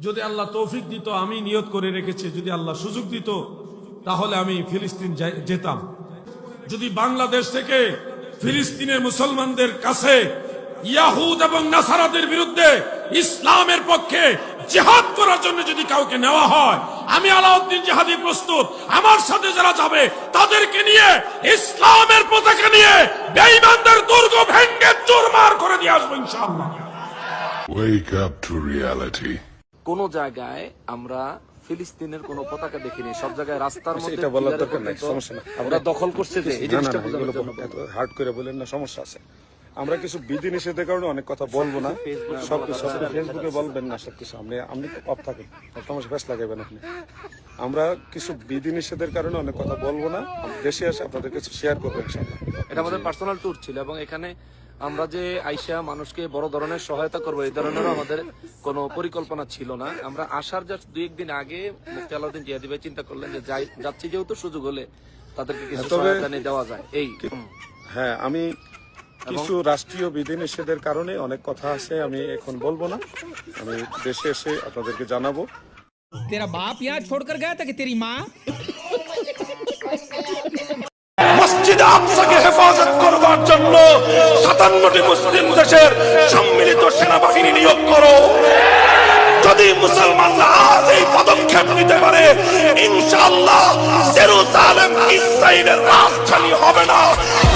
যদি আল্লাহ তৌফিক দিত, আমি নিয়ত করে রেখেছি, যদি আল্লাহ সুযোগ দিত তাহলে আমি ফিলিস্তিন যেতাম। যদি বাংলাদেশ থেকে ফিলিস্তিনের মুসলমানদের কাছে ইয়াহুদ এবং নাসারাদের বিরুদ্ধে ইসলামের পক্ষে জিহাদ করার জন্য যদি কাউকে নেওয়া হয়, আমি আলাউদ্দিন জিহাদি প্রস্তুত। আমার সাথে যারা যাবে তাদেরকে নিয়ে, ইসলামের পতাকা নিয়ে বেঈমানদের দুর্গ ভেঙে চুরমার করে দিয়ে আসবো ইনশাআল্লাহ। Wake up to reality. কোন জায়গায় আমরা ফিলিস্তিনের কোন পতাকা দেখিনি, সব জায়গায় রাস্তার মধ্যে এটা বলার দরকার নাই, সমস্যা নাই। আমরা দখল করছে যে এই জিনিসটা বোঝানোর জন্য হার্ড করে বলেন না, সমস্যা আছে। আমরা কিছু বিধি নিষেধের কারণে অনেক কথা বলবো না, সবকিছু ফেসবুকে বলবেন না, সবকিছু আপনি অফ থাকেন, সমস্যা ফেস লাগাবেন আপনি। আমরা কিছু বিধি নিষেধের কারণে অনেক কথা বলবো না, দেশে এসে আপনাদের কিছু শেয়ার করবো ইনশাআল্লাহ। এটা আমাদের পার্সোনাল ট্যুর ছিল এবং এখানে আমরা যে আইসা মানুষকে বড় ধরনের সহায়তা করবো এই ধরনেরও আমাদের কোনো পরিকল্পনা ছিল না। আমরা আসার জাস্ট 2-1 দিন আগে মুফতি আলাউদ্দিন জিহাদি ভাই চিন্তা করলেন যে যাচ্ছি যেহেতু সুযোগ হলে তাদেরকে কিছু সহায়তা নিয়ে দেওয়া যায়। এই হ্যাঁ, আমি কিছু রাষ্ট্রীয় বিধি নিষেধের কারণে অনেক কথা আছে, আমি এখন বলবো না, আমি দেশে এসে আপনাদেরকে জানাবো। तेरा बाप यहाँ छोड़कर गया था कि तेरी माँ? মসজিদে আকসাকে হেফাজত করবার জন্য 57টি মুসলিম দেশের সম্মিলিত সেনাবাহিনী নিয়োগ করো। যদি মুসলমানরা আজ এই পদক্ষেপ নিতে পারে, ইনশাআল্লাহ জেরুজালেম ইসরায়েলের রাজধানী হবে না,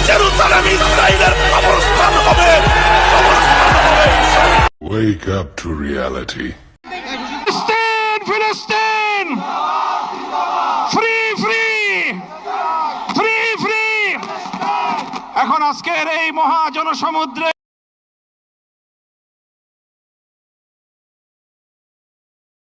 জেরুজালেম ইসরায়েলের কবরস্থান হবে। Wake up to reality. ফিলিস্তিন ফ্রি ফ্রি ফ্রি ফ্রি। এখন আজকের এই মহা জনসমুদ্রে